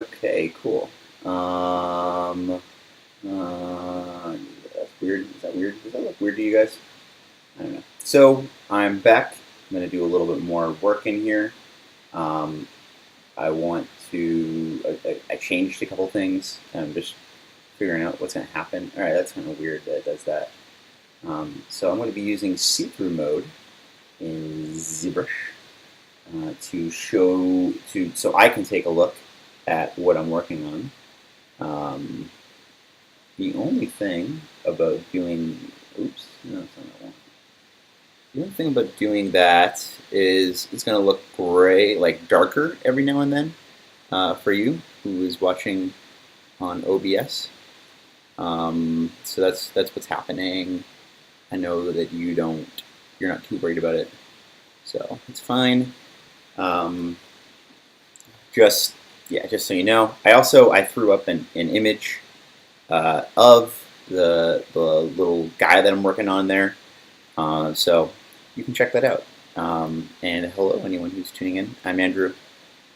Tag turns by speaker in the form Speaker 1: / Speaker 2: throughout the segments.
Speaker 1: Okay, cool. That's weird. Is that weird? Does that look weird to you guys? I don't know. So I'm back. I'm gonna do a little bit more work in here. Um, I want to. I changed a couple things. I'm just figuring out what's gonna happen. All right, that's kind of weird that it does that. So I'm going to be using see-through mode in ZBrush so I can take a look at what I'm working on. Um, the only thing about doing, oops, no, that's not what I want. The only thing about doing that is it's going to look gray, like darker every now and then for you who is watching on OBS. So that's what's happening. I know that you're not too worried about it, so it's fine. Um, just just so you know, I threw up an image of the little guy that I'm working on there, so you can check that out. And hello, anyone who's tuning in. I'm Andrew,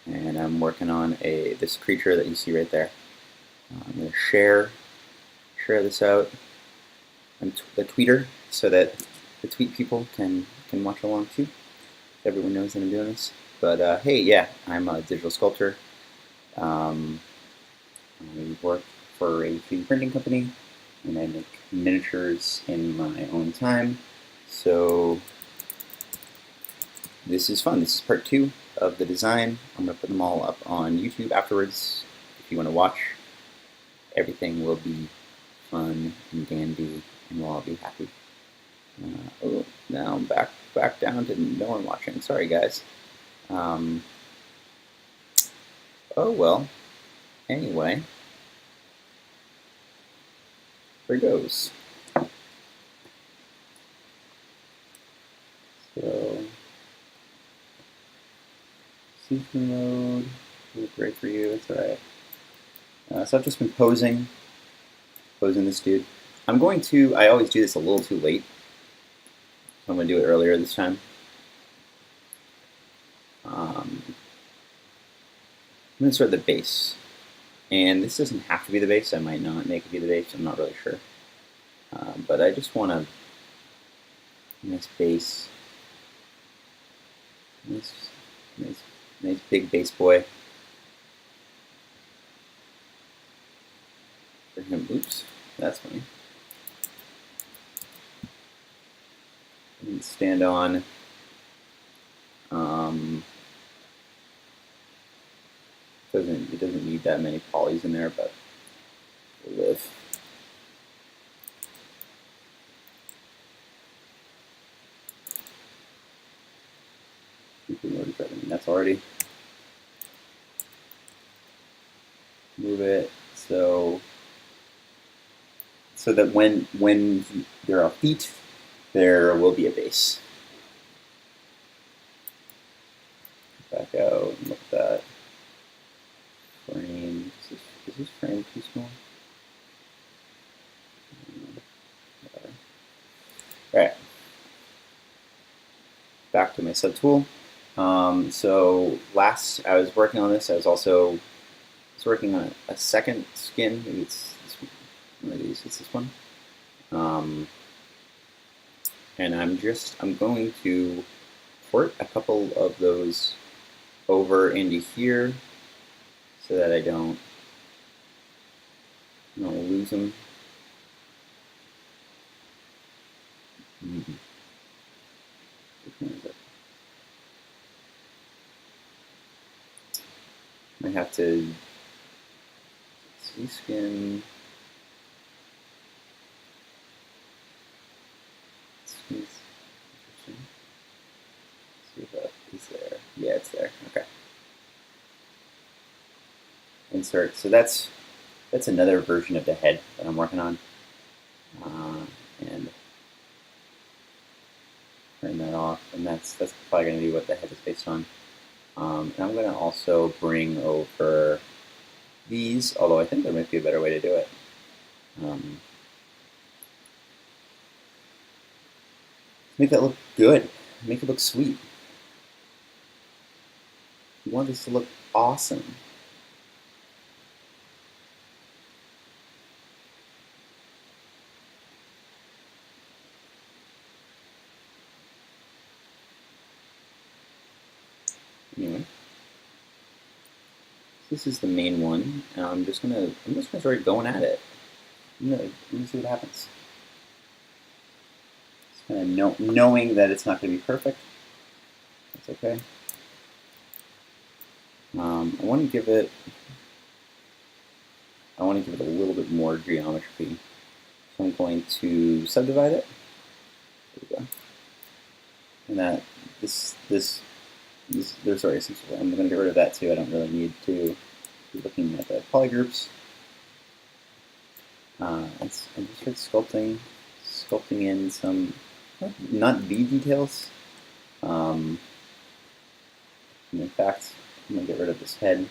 Speaker 1: and I'm working on this creature that you see right there. I'm going to share this out on the Tweeter so that the tweet people can watch along too. Everyone knows that I'm doing this. But hey, yeah, I'm a digital sculptor. Um, I work for a 3D printing company, and I make miniatures in my own time. So this is fun. This is part 2 of the design. I'm going to put them all up on YouTube afterwards. If you want to watch, everything will be fun and dandy, and we'll all be happy. Oh, now I'm back down to no one watching. Sorry, guys. Um, oh well. Anyway, there goes. So, see-through mode. Great for you. That's all right. So I've just been posing this dude. I always do this a little too late. I'm going to do it earlier this time. I'm going to start the base. And this doesn't have to be the base. I might not make it be the base. I'm not really sure. But I just want a nice base. Nice big base boy. For him. Oops. That's funny. Stand on. It doesn't need that many polys in there, but we'll live. That's already. Move it so that when there are feet, there will be a base. Back out and look at that. Frame. Is this frame too small? Alright. Back to my subtool. So last I was working on this, I was working on a second skin. Maybe it's one of these. It's this one. And I'm going to port a couple of those over into here so that I don't lose them. Mm-hmm. I have to see skin. Interesting. See if that is there. Yeah, it's there. Okay. Insert. So that's another version of the head that I'm working on. And turn that off, and that's probably going to be what the head is based on. And I'm going to also bring over these, although I think there might be a better way to do it. Make that look good. Make it look sweet. You want this to look awesome. this is the main one. I'm just gonna start going at it. I'm gonna see what happens. Just kind of knowing that it's not gonna be perfect. That's okay. I want to give it a little bit more geometry. So I'm going to subdivide it. There we go. And that sorry, I'm going to get rid of that too. I don't really need to be looking at the polygroups. And just start sculpting in some, not the details. In fact, I'm going to get rid of this head.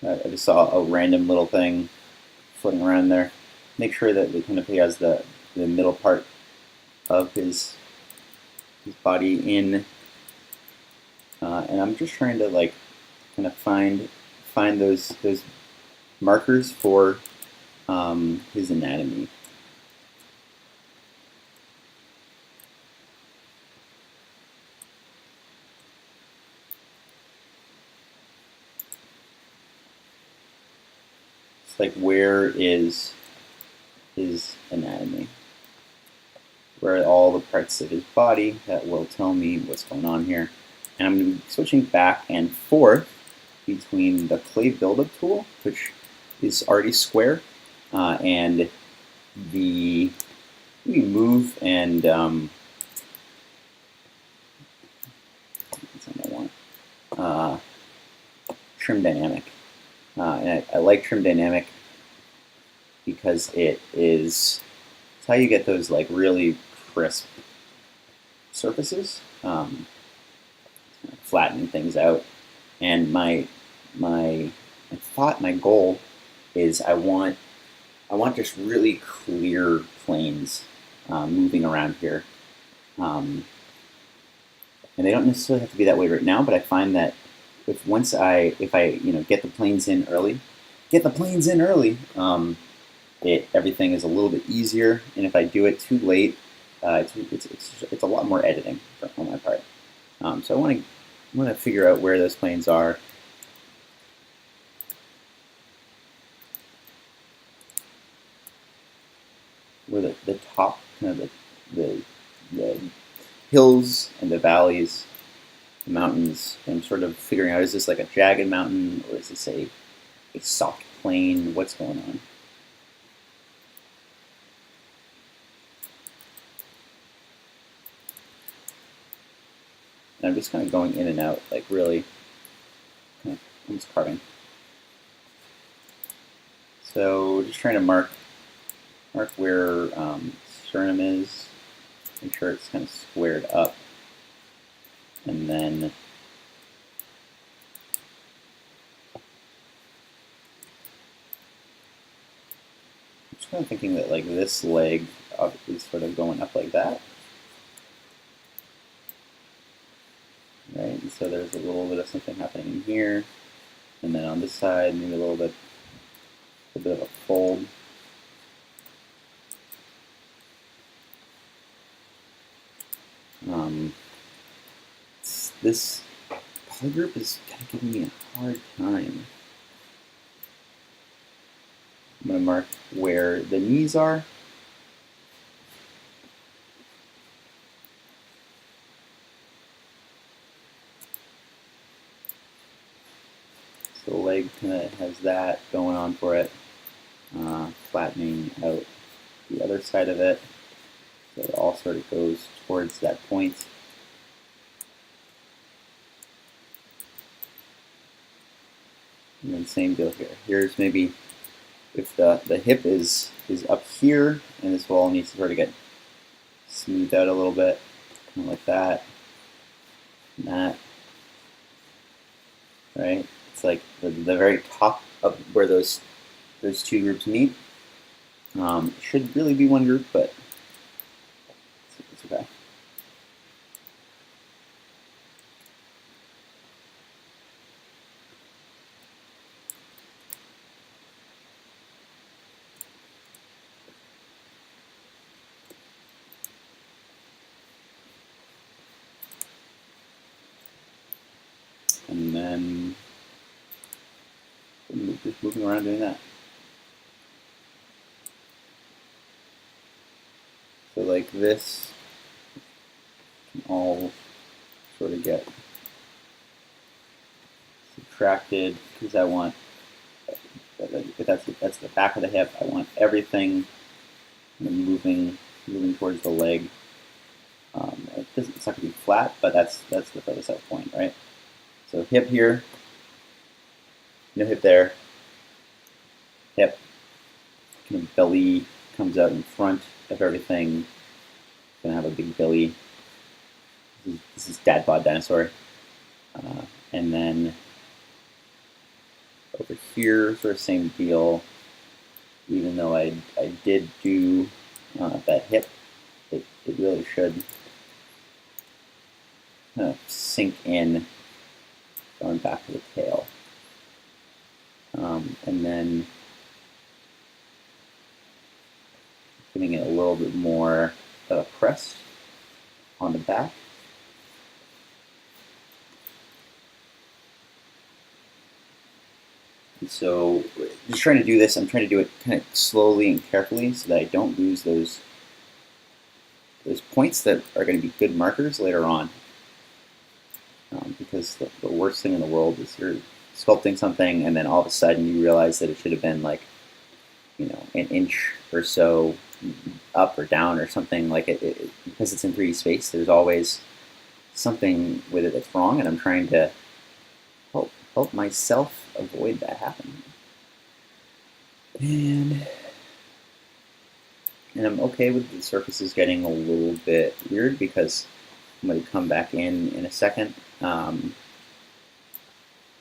Speaker 1: I just saw a random little thing floating around there. Make sure that it kind of has the middle part of his body in, and I'm just trying to like kind of find those markers for his anatomy. It's like, where is his anatomy? Where are all the parts of his body that will tell me what's going on here? And I'm going to be switching back and forth between the clay buildup tool, which is already square, and the move and trim dynamic. And I like trim dynamic because it's how you get those like really crisp surfaces, flattening things out. And my goal is I want just really clear planes moving around here. And they don't necessarily have to be that way right now, but I find that if I get the planes in early, everything is a little bit easier. And if I do it too late, it's a lot more editing on my part. So I want to figure out where those planes are. Where the top, kind of the hills and the valleys, the mountains. I'm sort of figuring out, is this like a jagged mountain, or is this a soft plain? What's going on? And I'm just kind of going in and out, like really kind of almost carving. So just trying to mark where sternum is, make sure it's kind of squared up, and then I'm just kind of thinking that like this leg is sort of going up like that. Right, and so there's a little bit of something happening here, and then on this side, maybe a bit of a fold. This polygroup is kind of giving me a hard time. I'm going to mark where the knees are. So the leg kind of has that going on for it, flattening out the other side of it. So it all sort of goes towards that point. And then same deal here. Here's maybe if the hip is up here, and this wall needs to sort of get smoothed out a little bit, kind of like that, and that. Right? It's like the very top of where those two groups meet. Should really be one group, but it's okay. then just moving around doing that. So like this can all sort of get subtracted because I want, if that's the back of the hip, I want everything moving towards the leg. It's not going to be flat, but that's the furthest out point, right? So hip here, no hip there, hip, kind of belly comes out in front of everything. Gonna have a big belly. This is dad bod dinosaur, and then over here, sort of same deal. Even though I did do that hip, it really should kind of sink in, going back to the tail, and then giving it a little bit more press on the back. And so just trying to do this, I'm trying to do it kind of slowly and carefully so that I don't lose those points that are going to be good markers later on. Because the worst thing in the world is you're sculpting something and then all of a sudden you realize that it should have been like, an inch or so up or down or something. Like it because it's in 3D space, there's always something with it that's wrong, and I'm trying to help myself avoid that happening. And I'm okay with the surfaces getting a little bit weird because I'm going to come back in a second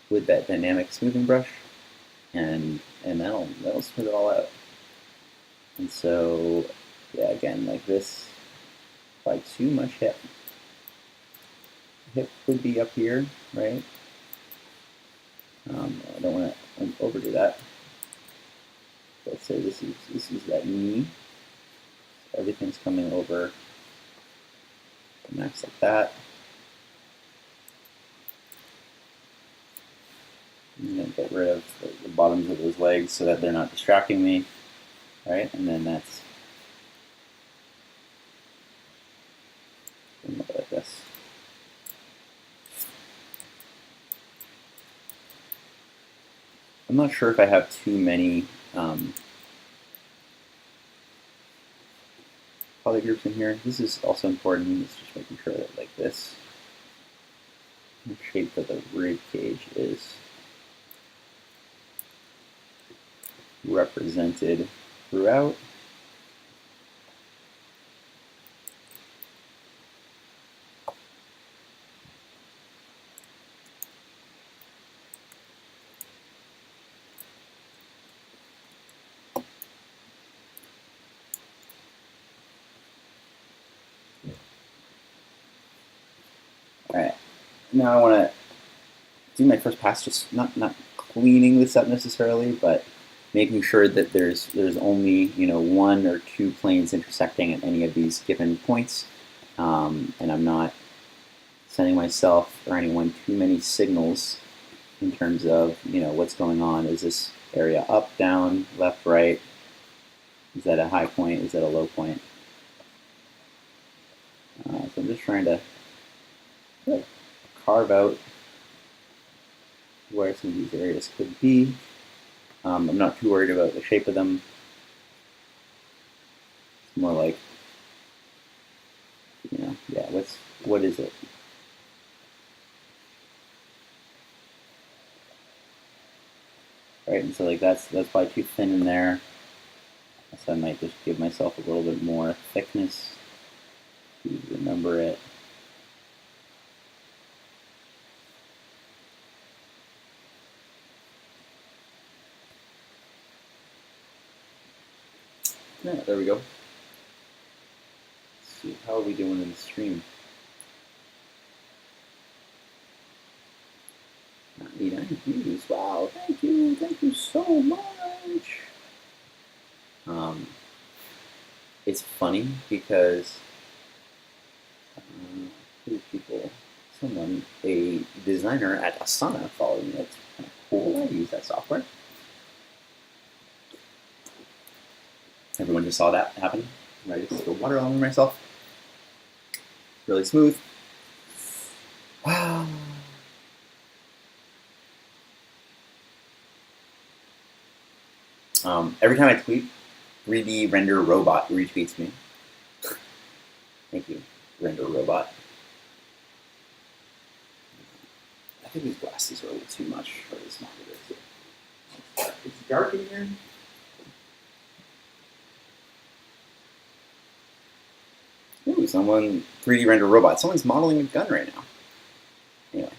Speaker 1: with that dynamic smoothing brush, and that'll smooth it all out. And so, yeah, again, like this, by too much hip. Hip would be up here, right? I don't want to overdo that. Let's say this is that knee. So everything's coming over the max like that. I'm going to get rid of the bottoms of those legs so that they're not distracting me, right? And then that's like this. I'm not sure if I have too many poly groups in here. This is also important. It's just making sure that like this, the shape of the rib cage is represented throughout. All right, now I want to do my first pass, just not cleaning this up necessarily, but making sure that there's only one or two planes intersecting at any of these given points, and I'm not sending myself or anyone too many signals in terms of what's going on. Is this area up, down, left, right? Is that a high point? Is that a low point? So I'm just trying to carve out where some of these areas could be. I'm not too worried about the shape of them. It's more like, yeah, what is it? Right, and so like that's probably too thin in there. So I might just give myself a little bit more thickness to remember it. Yeah, there we go. Let's see, how are we doing in the stream? 99 views. Wow, thank you so much. It's funny because people someone, a designer at Asana, followed me. That's kind of cool. I use that software. Everyone just saw that happen. I just spilled water all over myself. Really smooth. Wow. Every time I tweet, 3D Render Robot retweets me. Thank you, Render Robot. I think these glasses are a little too much for this monitor. It's dark in here. Ooh, 3D Render Robot. Someone's modeling a gun right now. Anyway.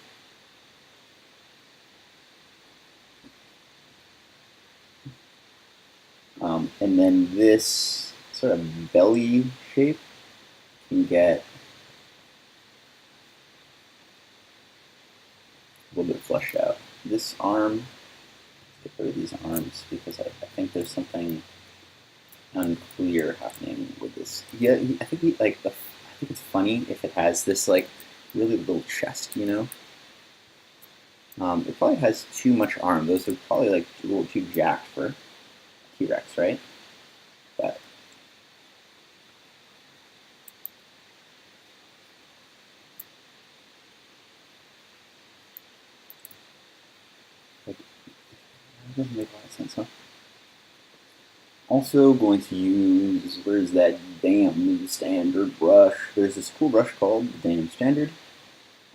Speaker 1: And then this sort of belly shape can get a little bit fleshed out. This arm, let's get rid of these arms because I think there's something unclear happening with this. Yeah, I think I think it's funny if it has this like really little chest, you know. It probably has too much arm. Those are probably like a little too jacked for T-Rex, right? But like, that doesn't make a lot of sense, huh? Also going to use, where's that damn standard brush? There's this cool brush called the Damn Standard.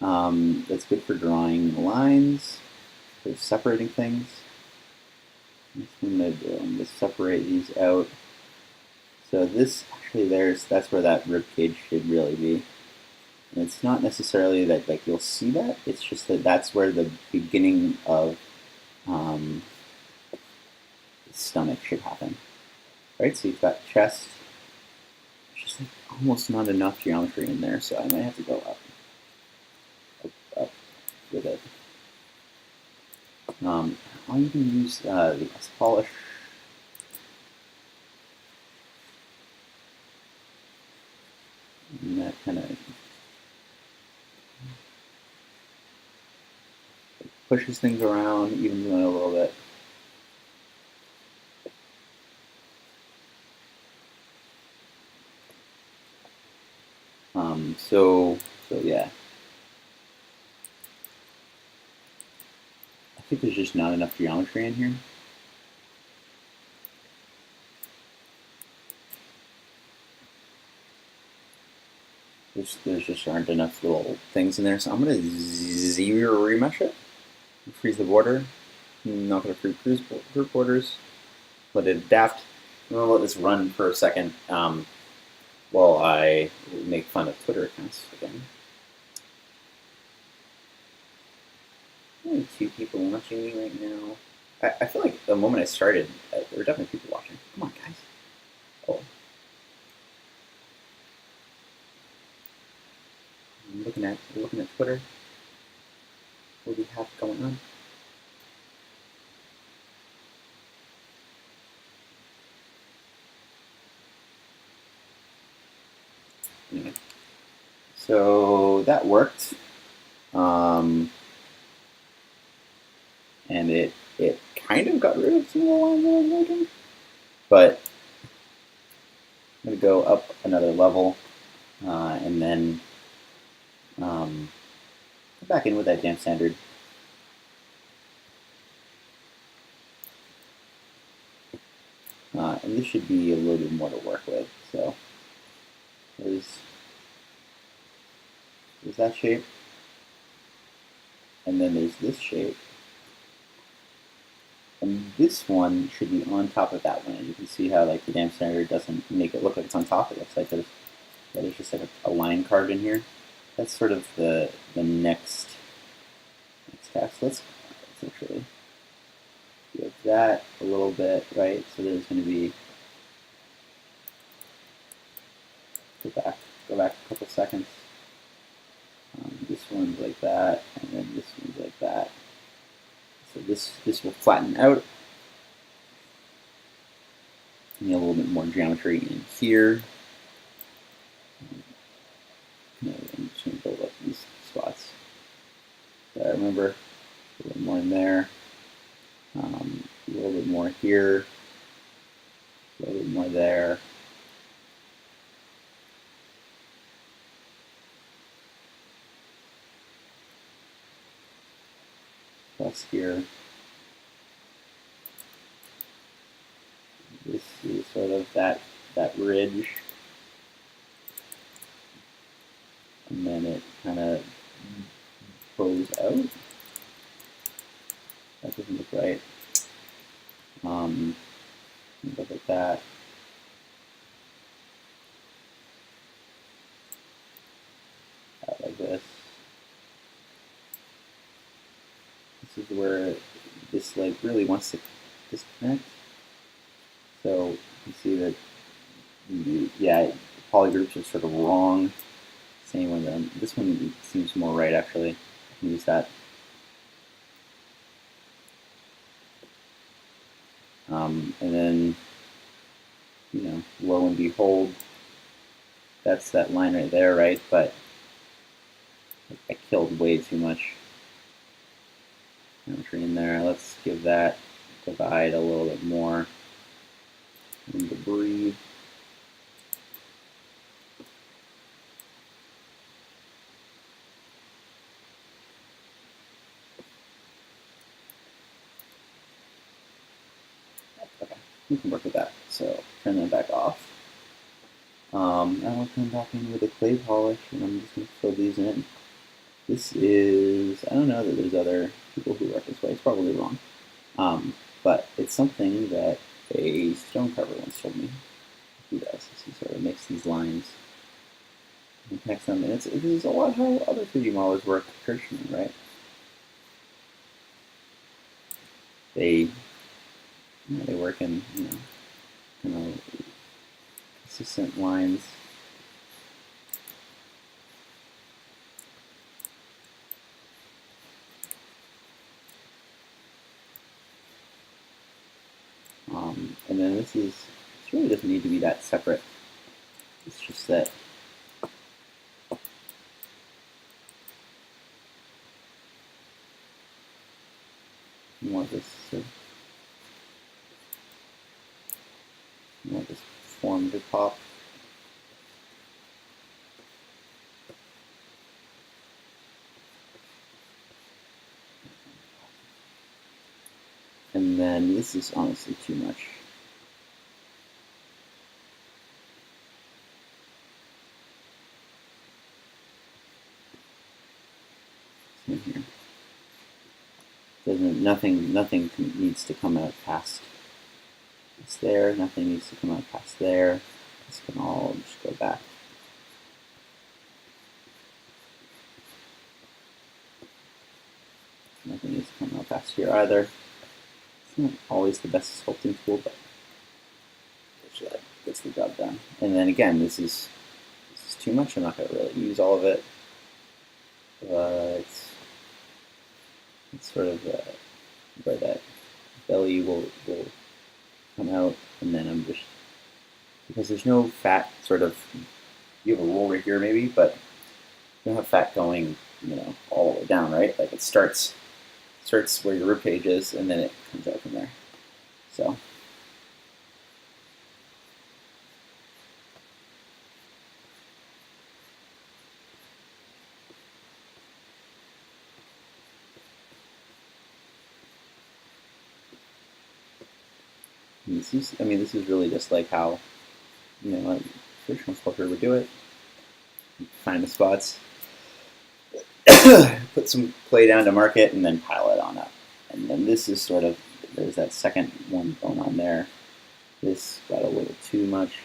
Speaker 1: That's good for drawing lines, for separating things. That's what I'm going to do. I'm going to separate these out. So this, actually that's where that rib cage should really be. And it's not necessarily that like you'll see that, it's just that that's where the beginning of the stomach should happen. Right, so you've got chest, just like almost not enough geometry in there, so I might have to go up with it. I'll even use the S-Polish. And that kind of pushes things around, evens them out a little bit. So yeah. I think there's just not enough geometry in here. There just aren't enough little things in there, so I'm going to zero remesh it, freeze the border. I'm not going to free group borders, let it adapt. I'm going to let this run for a second while I make fun of Twitter accounts again. Only 2 people watching me right now. I feel like the moment I started, there were definitely people watching. Come on, guys. Oh. I'm looking at Twitter. What do we have going on? Anyway. So that worked. And it kind of got rid of some of the lines that I was making. But I'm going to go up another level and then come back in with that Damn Standard. And this should be a little bit more to work with. So there's that shape. And then there's this shape. And this one should be on top of that one. And you can see how like the Damn Standard doesn't make it look like it's on top. It looks like there's just like a line carved in here. That's sort of the next task. Let's actually give that a little bit, right? So there's going to be, go back a couple seconds. This one's like that, and then this one's like that. So this will flatten out. Need a little bit more geometry in here. I'm just going to build up these spots. remember. A little more in there. A little bit more here. A little bit more there. Plus here. This is sort of that ridge. And then it kind of goes out. That doesn't look right. Look at that. Like this. This is where this like really wants to disconnect. So you see that, yeah, polygroups are sort of wrong. Same with them. This one seems more right actually. I can use that. And then, lo and behold, that's that line right there, right? But I killed way too much geometry in there. Let's give that divide a little bit more. And debris. Okay, we can work with that. So turn that back off. Now I'll come back in with a clay polish, and I'm just going to fill these in. This is, I don't know that there's other people who work this way. It's probably wrong. But it's something that a stone carver once told me he does. He sort of makes these lines and connects them. And this is a lot how other 3D modelers work traditionally, right? They work in, consistent lines. And then this really doesn't need to be that separate. It's just that you want this form to pop. And then this is honestly too much. In here. Nothing needs to come out past this there. Nothing needs to come out past there. This can all just go back. Nothing needs to come out past here either. It's not always the best sculpting tool, but that gets the job done. And then again, this is too much. I'm not going to really use all of it. It's sort of where that belly will come out, and then I'm just, because there's no fat sort of, you have a roll right here maybe, but you don't have fat going, all the way down, right? Like it starts where your rib cage is, and then it comes out from there. So. This is really just like how, a traditional sculptor would do it. Find the spots, put some clay down to mark it, and then pile it on up. And then this is sort of, there's that second one going on there. This got a little too much.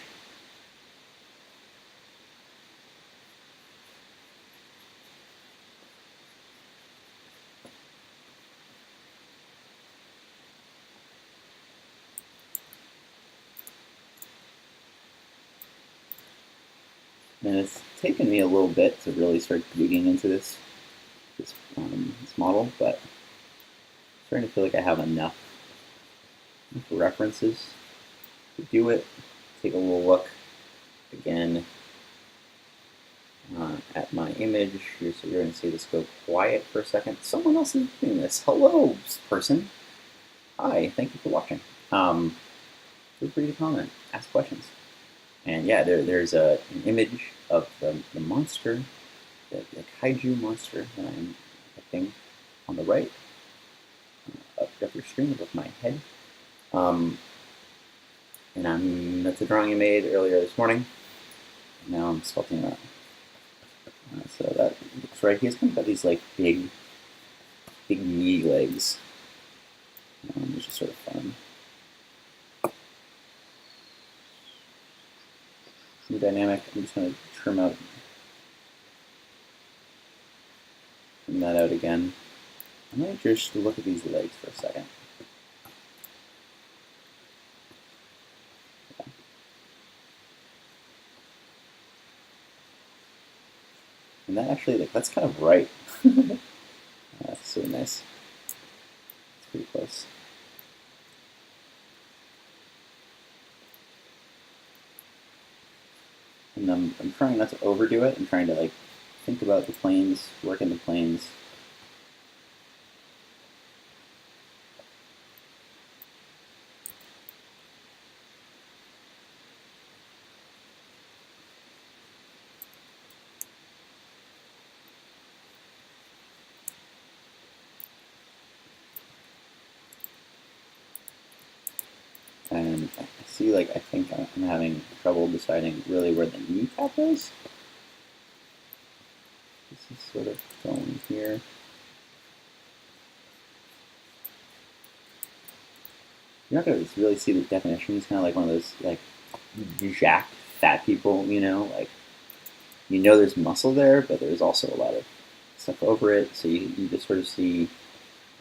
Speaker 1: And it's taken me a little bit to really start digging into this model, but I'm starting to feel like I have enough references to do it. Take a little look again at my image. image. You're going to see this go quiet for a second. Someone else is doing this. Hello, person. Hi, thank you for watching. Feel free to comment, ask questions. And yeah, there's an image of the monster, the kaiju monster that I'm depicting on the right, up your screen above my head. And that's a drawing I made earlier this morning. Now I'm sculpting that. So that looks right. He's kind of got these like big knee legs, which is sort of fun. The dynamic. I'm just going to trim that out again. I might just look at these legs for a second. And that actually, like, that's kind of right. That's so nice. It's pretty close. And I'm trying not to overdo it. I'm trying to like think about the planes, work in the planes. And I see, like, I think I'm having trouble deciding really where the kneecap is. This is sort of going here. You're not going to really see the definition. He's kind of like one of those, like, jacked fat people, you know? Like, you know there's muscle there, but there's also a lot of stuff over it, so you just sort of see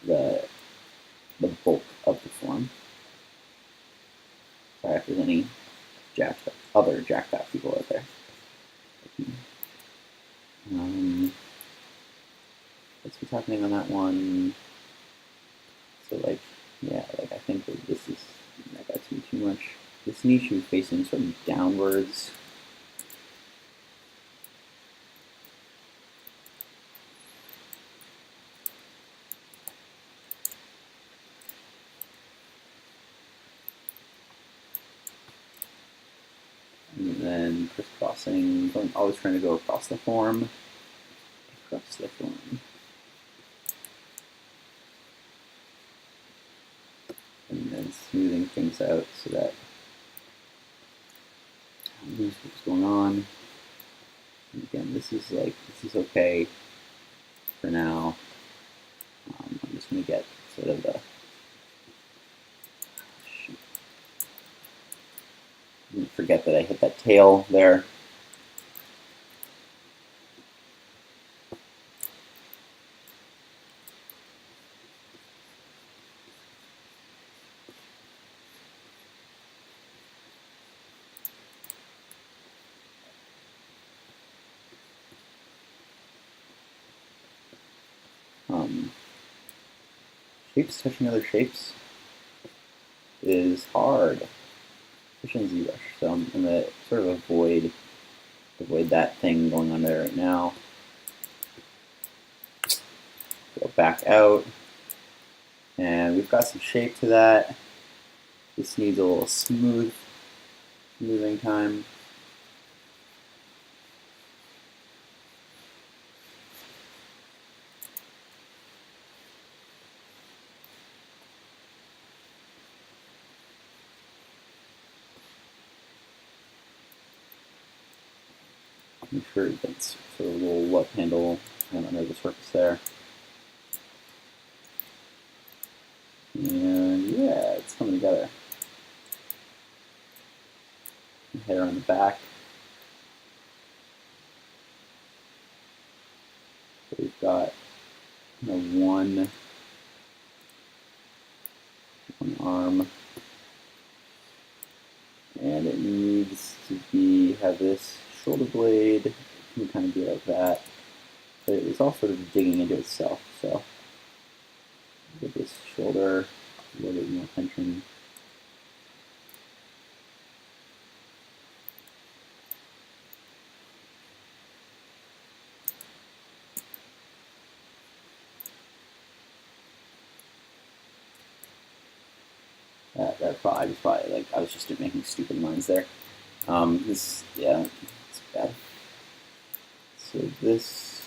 Speaker 1: the bulk of the form. Sorry if there's any other jacked fat people out there. What's happening on that one? So like, yeah, like I think that this is, that got to be too much. This knee should be facing sort of downwards. And then crisscrossing, always trying to go across the form. Across the form. And then smoothing things out so that knows what's going on. And again, this is okay for now. I'm just going to get sort of the, forget that I hit that tail there. Shapes touching other shapes is hard, especially in ZBrush. So I'm going to sort of avoid that thing going on there right now. Go back out, and we've got some shape to that. This needs a little smoothing time. Make sure that's sort of a little left handle and under the surface there. And yeah, it's coming together. Hair on the back. So we've got one arm, and it needs to have this shoulder blade. It can kind of be like that, but it's all sort of digging into itself. So give this shoulder a little bit more tension. I was just making stupid lines there. Yeah, it's bad. So this,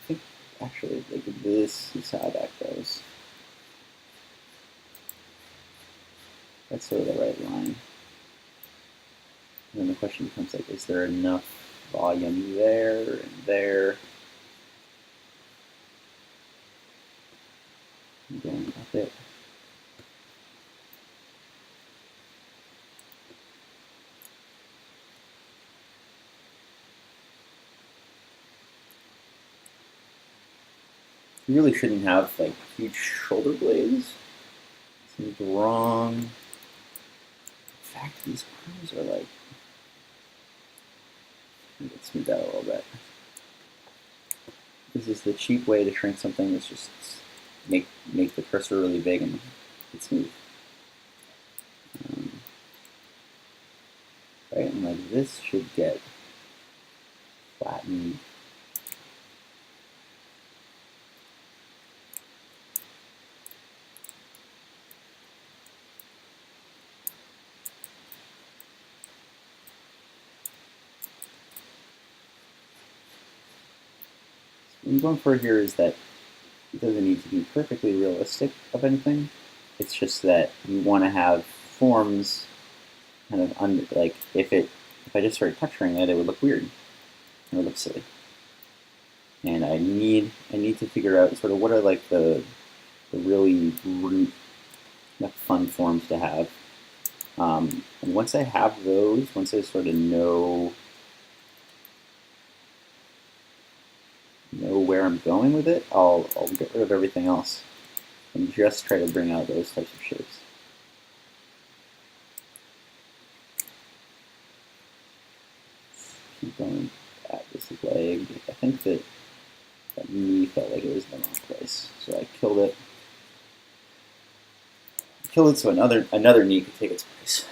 Speaker 1: I think, actually, like this is how that goes. That's sort of the right line. And then the question becomes like, is there enough volume there and there? I'm going up it. You really shouldn't have like huge shoulder blades. Seems wrong. In fact, these arms are like, let's smooth that a little bit. This is the cheap way to shrink something. Is just make the cursor really big and it's smooth. Right, and like this should get flattened. What I'm going for here is that it doesn't need to be perfectly realistic of anything. It's just that you want to have forms kind of under, like if I just started texturing it, it would look weird. It would look silly. And I need to figure out sort of what are like the really root, fun forms to have. And once I have those, once I sort of know where I'm going with it, I'll get rid of everything else and just try to bring out those types of shapes. Keep going at this leg. I think that knee felt like it was in the wrong place, so I killed it. So another knee could take its place.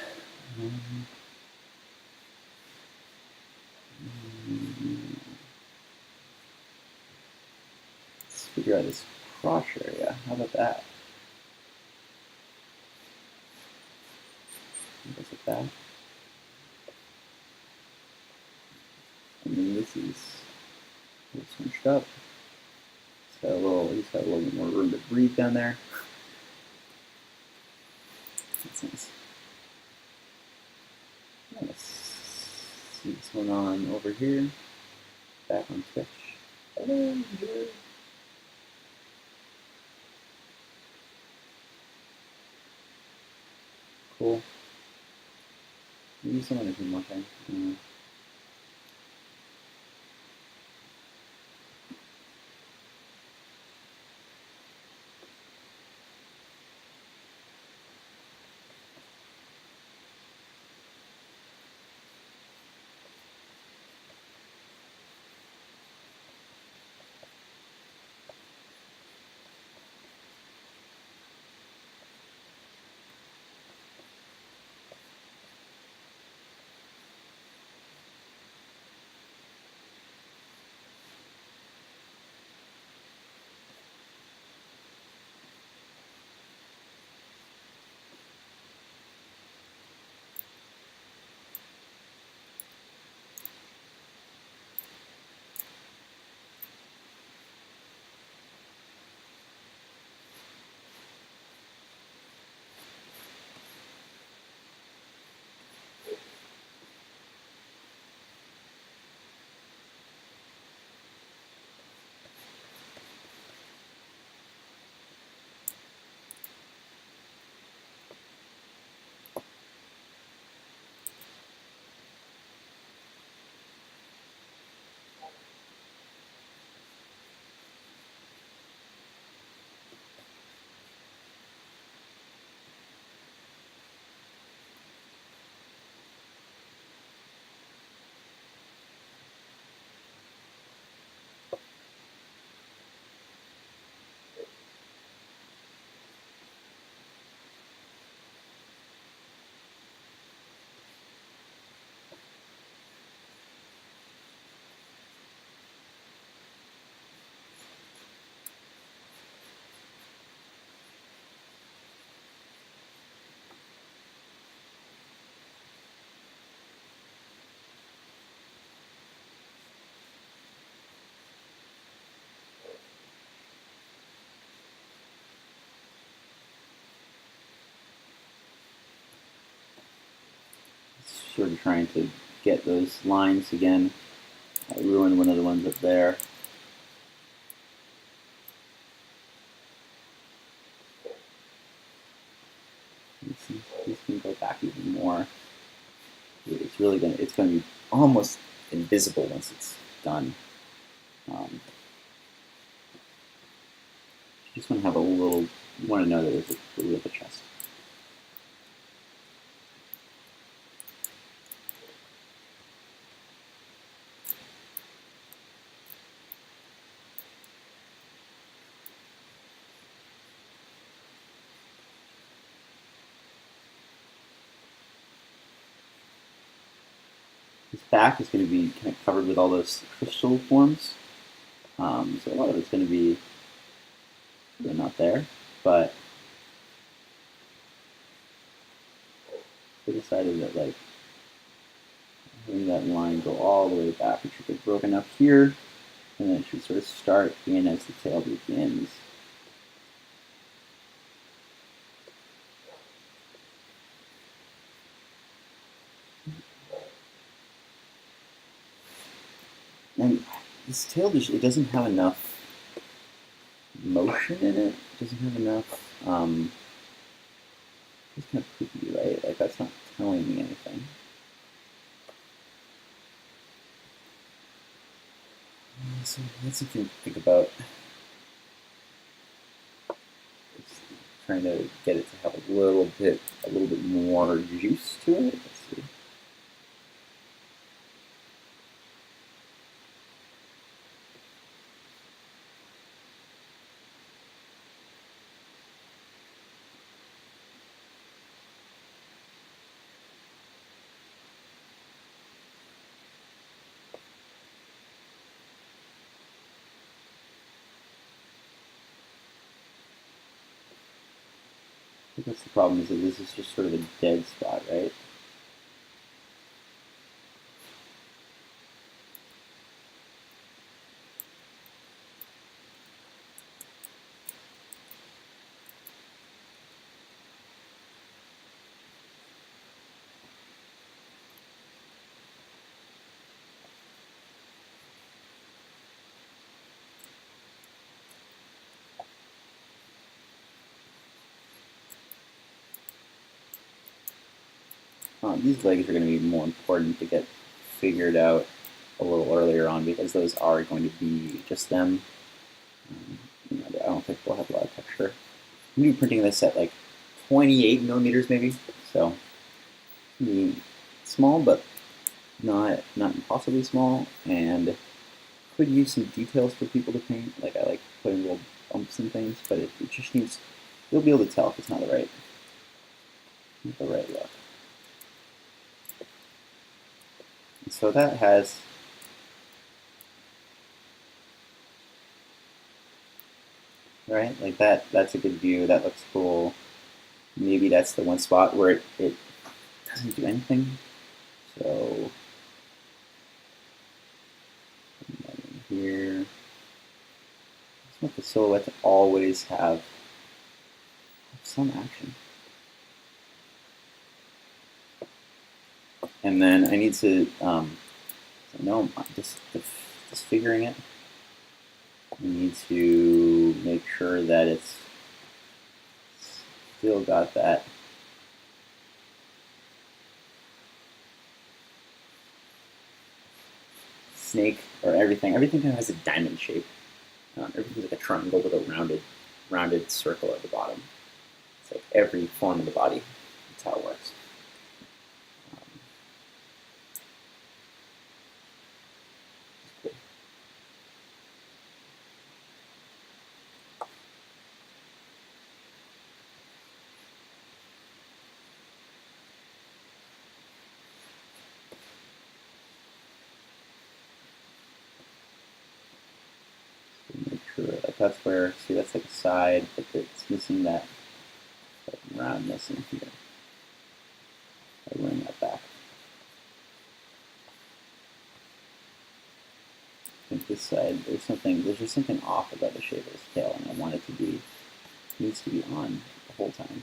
Speaker 1: Let's figure out this crotch area. How about that? Goes like that. And then this is smushed up. He's got a little bit more room to breathe down there. That's nice. Let's see what's going on over here. Back on sketch. Hello, here. Cool. Maybe someone is one more time. sort of trying to get those lines again. I ruined one of the ones up there. These can go back even more. It's really gonna be almost invisible once it's done. You just want to have a little. You want to know that there's a little bit of a chest. This back is going to be kind of covered with all those crystal forms. So a lot of it's going to be not there, but I decided that like having that line go all the way back, it should get broken up here, and then it should sort of start in as the tail begins. And this tail just, it doesn't have enough motion in it. It doesn't have enough. It's kind of creepy, right? Like that's not telling me anything. So that's something to think about. It's trying to get it to have a little bit more juice to it. Let's see. I think that's the problem, is that this is just sort of a dead spot, right? These legs are going to be more important to get figured out a little earlier on, because those are going to be just them. I don't think they'll have a lot of texture. I'm going to be printing this at like 28 millimeters maybe, so small, but not impossibly small, and could use some details for people to paint. Like I like putting little bumps and things, but it just needs. You'll be able to tell if it's not the right look. And so that has. Right, like that's a good view. That looks cool. Maybe that's the one spot where it doesn't do anything. So here, I just want the silhouette to always have some action. And then I need to, no, just figuring it. I need to make sure that it's still got that snake, or everything. Everything kind of has a diamond shape. Everything's like a triangle with a rounded circle at the bottom. It's like every form of the body. That's how it works. Make sure, like that's where, see, that's like a side, but it's missing that roundness in here. I bring that back. I think this side, there's just something off about the shape of this tail, and I want it to be, needs to be on the whole time.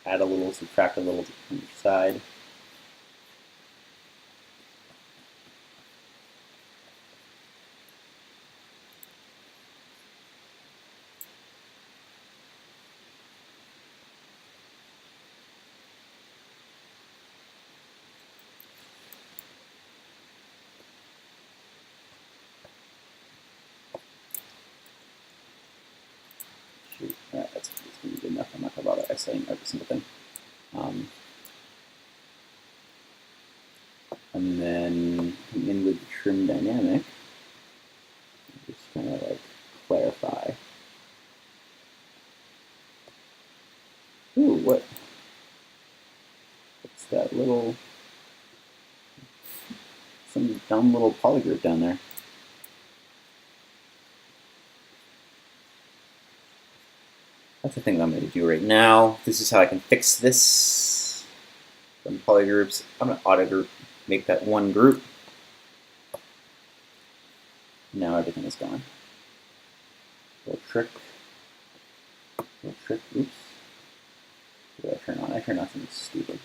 Speaker 1: add a little, subtract a little from each side. Shoot, that's going to be good enough. I'm not going to bother isolating every single thing. And then come in with the trim dynamic, just kind of like clarify. Ooh, what's that little, some dumb little polygroup down there. That's the thing that I'm going to do right now. This is how I can fix this. From polygroups, I'm going to auto group, make that one group. Now everything is gone. Little trick. Oops. What did I turn on? I turned on something stupid.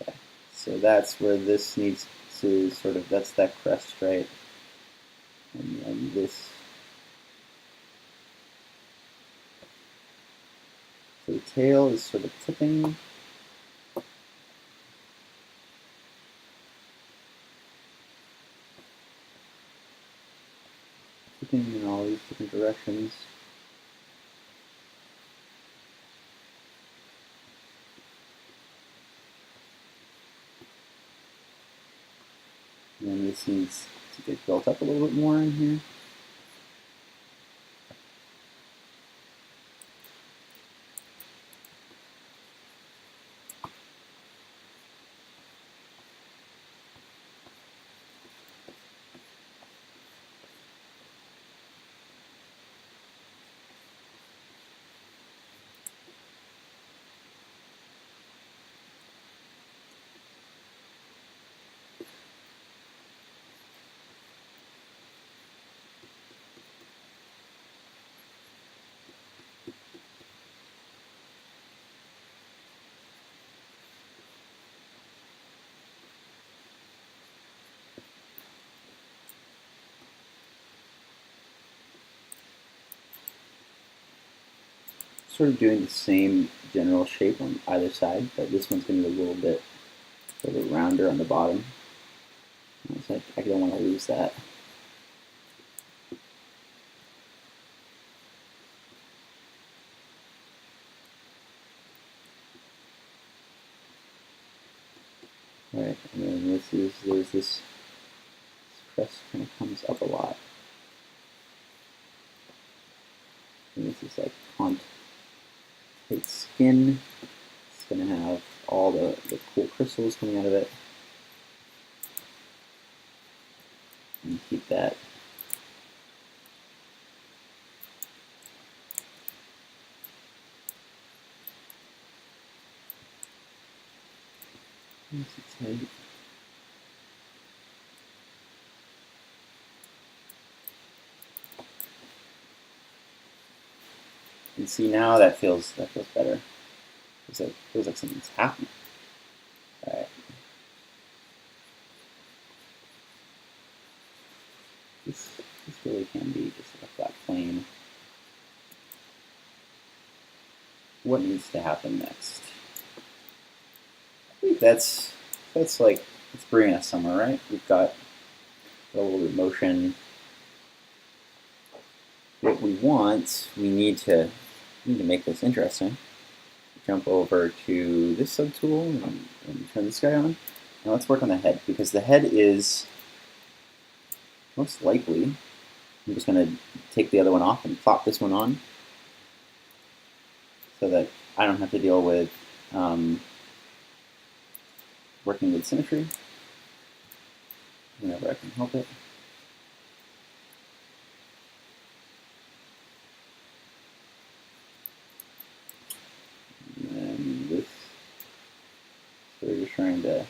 Speaker 1: Okay. So that's where this needs to sort of, that's that crest, right? And then this. So the tail is sort of tipping. Tipping in all these different directions. And then this needs to get built up a little bit more in here. Sort of doing the same general shape on either side, but this one's going to be a little bit rounder on the bottom. So I don't want to lose that. All right, and then there's this crest kind of comes up a lot. And this is like tight skin. It's going to have all the cool crystals coming out of it. And keep that. Tight. And see, now that feels better. It feels like something's happening. All right. This really can be just like a flat plane. What needs to happen next? I think that's like, it's bringing us somewhere, right? We've got a little bit of motion. What we want, we need to make this interesting. Jump over to this subtool and turn this guy on. Now let's work on the head, because the head is most likely, I'm just going to take the other one off and plop this one on so that I don't have to deal with working with symmetry whenever I can help it. And then this, so we're just trying to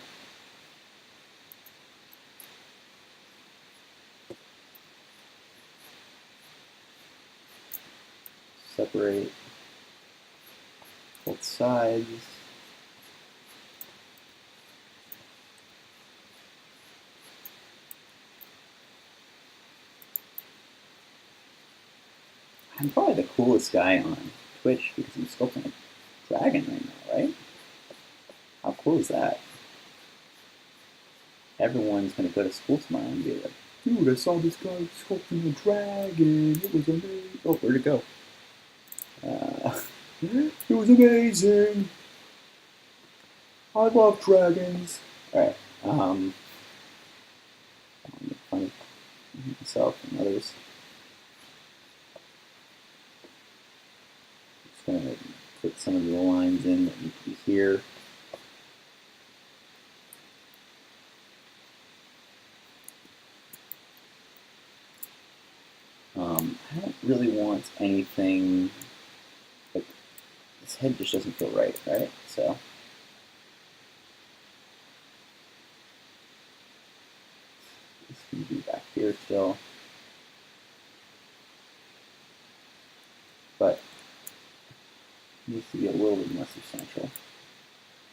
Speaker 1: separate. both sides. I'm probably the coolest guy on Twitch because I'm sculpting a dragon right now, right? How cool is that? Everyone's gonna go to school tomorrow and be like, dude, I saw this guy sculpting a dragon. It was amazing. Oh, where'd it go? It was amazing. I love dragons. Alright, I'm making fun of myself and others. Just gonna put some of the lines in that need to be here. I don't really want anything, like, this head just doesn't feel right, right? So, this can be back here still. But it needs to be a little bit more substantial.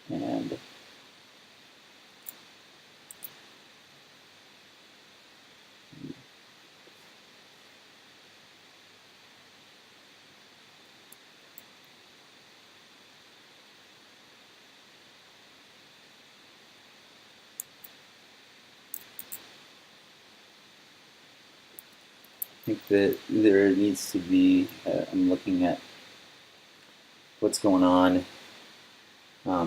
Speaker 1: And I think that there needs to be, I'm looking at what's going on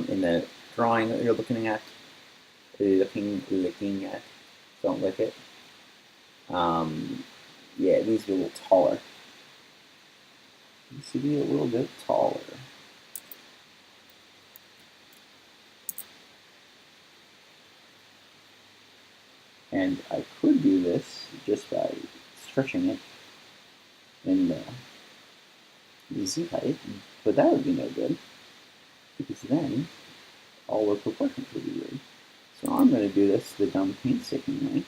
Speaker 1: in the drawing that you're looking at. Looking at, don't lick it. Yeah, it needs to be a little taller. It needs to be a little bit taller. And I could do this just by stretching it in the Z height, but that would be no good, because then all the proportions would be weird. So I'm going to do this the dumb painstaking way.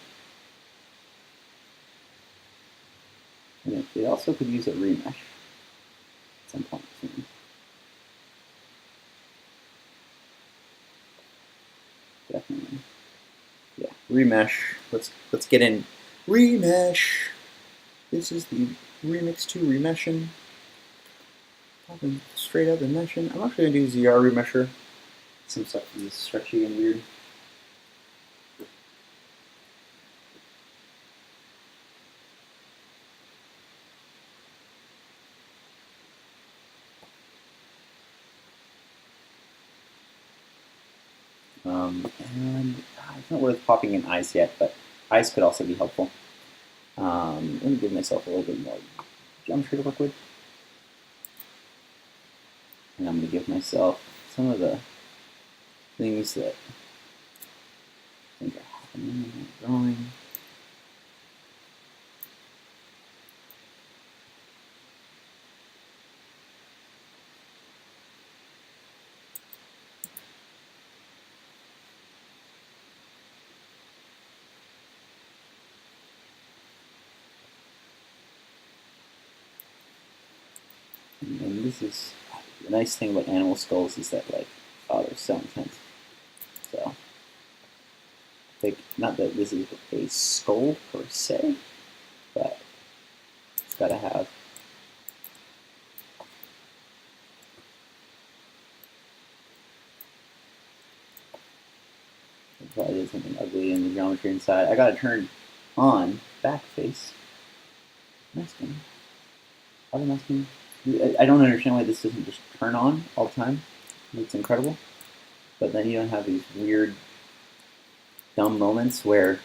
Speaker 1: And it also could use a remesh at some point soon. Definitely. Yeah, remesh. Let's get in. Remesh. This is the Remix 2 remeshing. Talking straight up remeshing. I'm actually gonna do ZR remesher. Some stuff is stretchy and weird. And it's not worth popping in eyes yet, but eyes could also be helpful. Let me give myself a little bit more geometry to work with. And I'm going to give myself some of the things that I think are happening in that drawing. And this is the nice thing about animal skulls is that, like, oh, they're so intense. So, like, not that this is a skull per se, but it's got to have probably did something ugly in the geometry inside. I got to turn on back face masking. Auto masking. I don't understand why this doesn't just turn on all the time. It's incredible. But then you don't have these weird, dumb moments where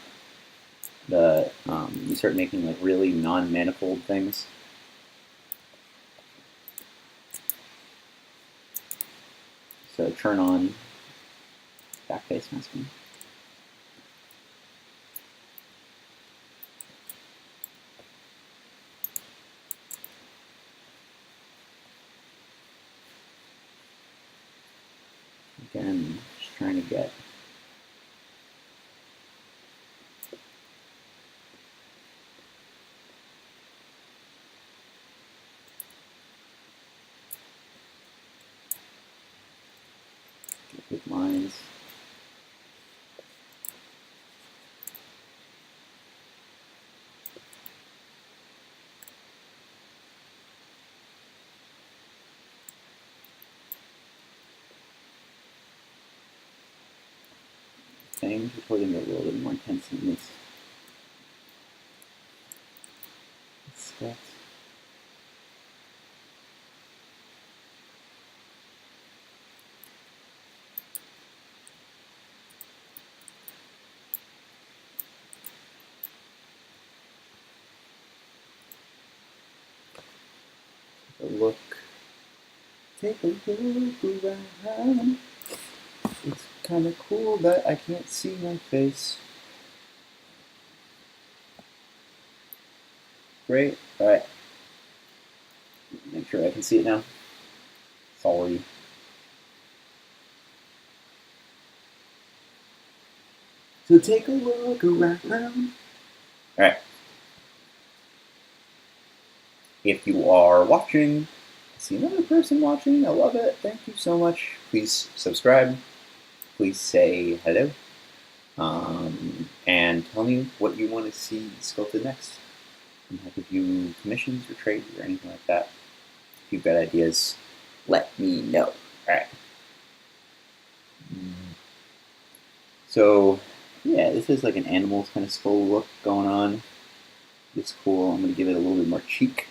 Speaker 1: you start making like really non-manifold things. So turn on back face masking. Again, just trying to get with lines. Things recording a little bit more intense than this. Sketch. Look, take a look around. It's kind of cool that I can't see my face. Great. All right. Make sure I can see it now. Sorry. So take a look around. All right. If you are watching, I see another person watching. I love it. Thank you so much. Please subscribe. Please say hello. And tell me what you want to see sculpted next. I'm happy to do commissions or trades or anything like that. If you've got ideas, let me know. All right. So, yeah, this is like an animal kind of skull look going on. It's cool. I'm going to give it a little bit more cheek.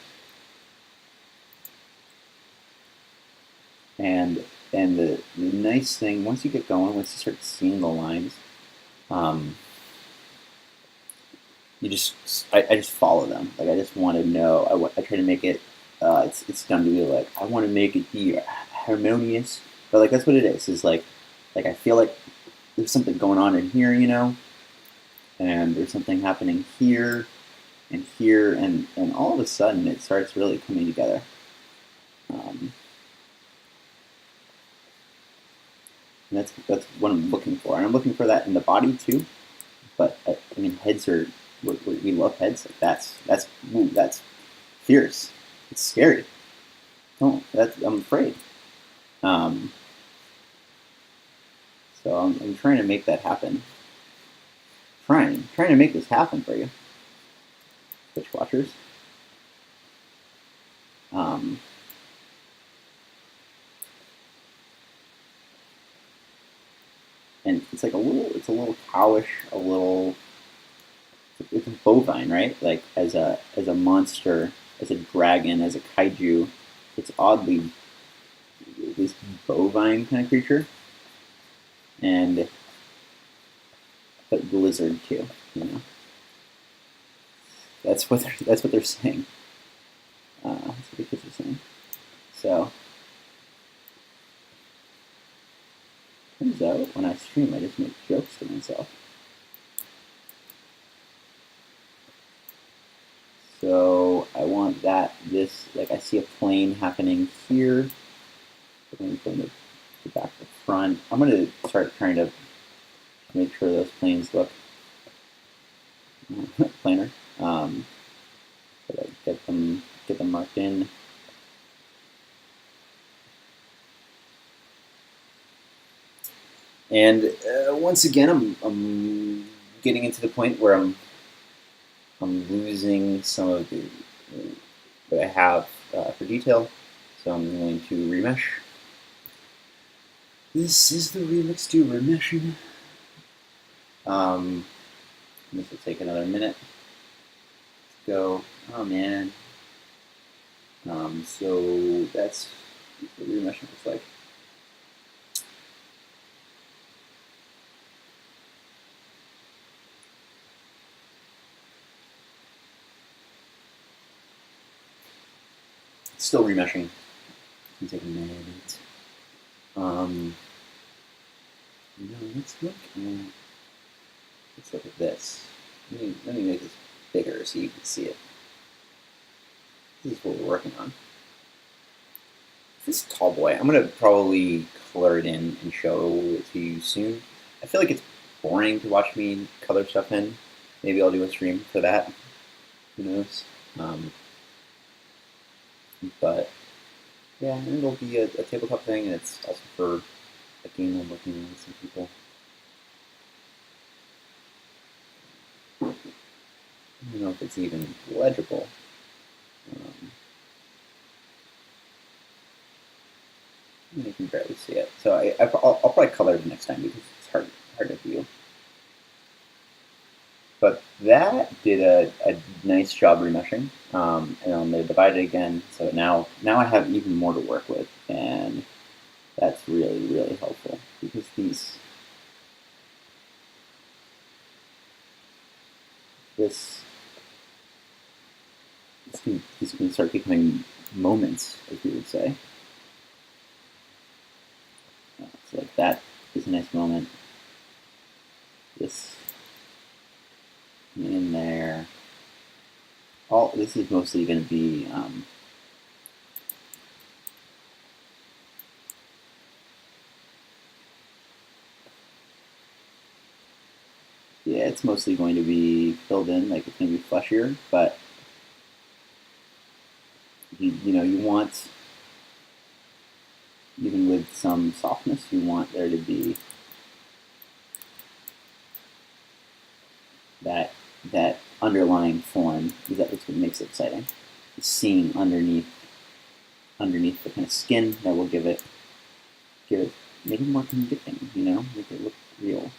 Speaker 1: And the nice thing, once you get going, once you start seeing the lines, I just follow them. Like I just want to know. I try to make it. It's done to me like I want to make it be harmonious, but like that's what it is. Is like I feel like there's something going on in here, you know, and there's something happening here, and all of a sudden it starts really coming together. And that's what I'm looking for, and I'm looking for that in the body too. But I mean, heads are we love heads. Like that's fierce. It's scary. Don't. I'm afraid. Um, so I'm trying to make that happen. Trying to make this happen for you, Twitch watchers. And it's like a little cowish, it's a bovine, right? Like as a monster, as a dragon, as a kaiju, it's oddly this bovine kind of creature, and but lizard too, you know. That's what they're saying. That's what the kids are saying. So turns out when I stream, I just make jokes to myself. So I want this, like I see a plane happening here, going from the back to front. I'm going to start trying to make sure those planes look planar. So I get them marked in. And once again, I'm getting into the point where I'm losing some of the what I have for detail, so I'm going to remesh. This is the Remix 2 remeshing. This will take another minute. Let's go. Oh man. So that's what remeshing looks like. Still remeshing. It's gonna take a minute. Let's look at this. Let me make this bigger so you can see it. This is what we're working on. This tall boy, I'm gonna probably color it in and show it to you soon. I feel like it's boring to watch me color stuff in. Maybe I'll do a stream for that. Who knows? But yeah, it'll be a tabletop thing, and it's also for a game I'm working on with some people. I don't know if it's even legible. You can barely see it. So I'll probably color it next time because it's hard to view. But that did a nice job remeshing. And then they divided again. So now I have even more to work with. And that's really, really helpful because these can start becoming moments, as we would say. So like that is a nice moment. This in there. All this is mostly going to be yeah, it's mostly going to be filled in, like it's going to be fleshier, but you want, even with some softness, you want there to be that underlying form. That's what makes it exciting. It's seeing underneath the kind of skin that will give it make it more convincing, make it look real.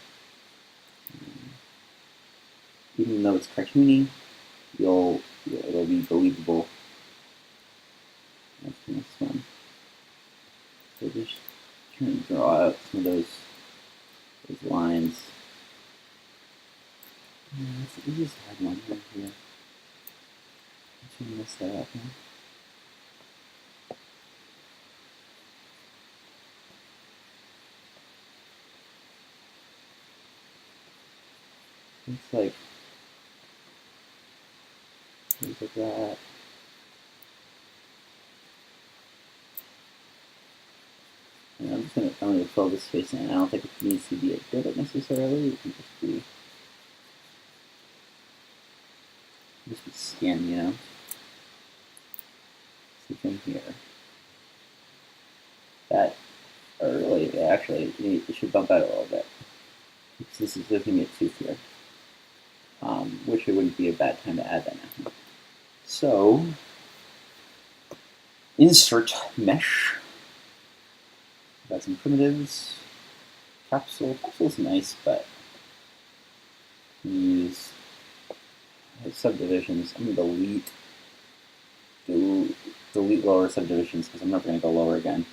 Speaker 1: Even though it's cartoony, it'll be believable. That's kind of fun. So just trying to draw out some of those lines. This is a hard one right here. I should mess that up, huh? It's like things like that. And I'm gonna fill this space in. I don't think it needs to be a divot necessarily. It can just be skin, Something here. That, or really, actually, it should bump out a little bit. Because this is looking at tooth here. Which it wouldn't be a bad time to add that now. So, insert mesh. Got some primitives. Capsule. Capsule's nice, but use subdivisions. I'm going to delete lower subdivisions because I'm never going to go lower again.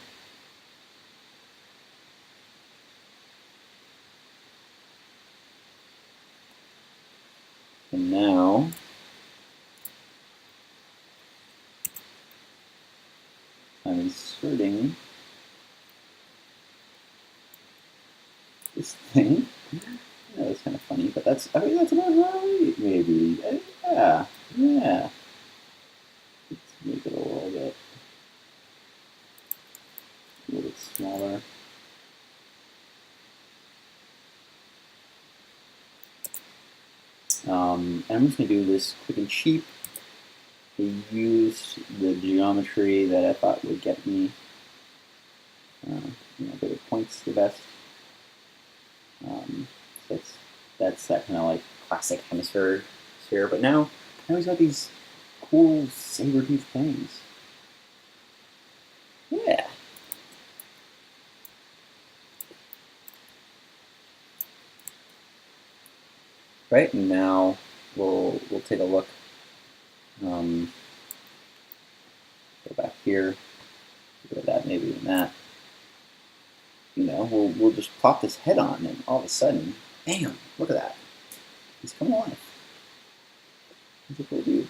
Speaker 1: And now I'm inserting this thing. That was kind of funny, but that's about right, maybe. Yeah. Let's make it a little bit smaller. And I'm just going to do this quick and cheap. I used the geometry that I thought would get me bigger points the best. So that's that kind of like classic hemisphere sphere. But now he's got these cool saber-tooth things. Yeah. Right, and now we'll take a look. Go back here. Look at that, maybe even that. We'll just pop this head on, and all of a sudden, bam! Look at that. He's come alive. He's a cool dude.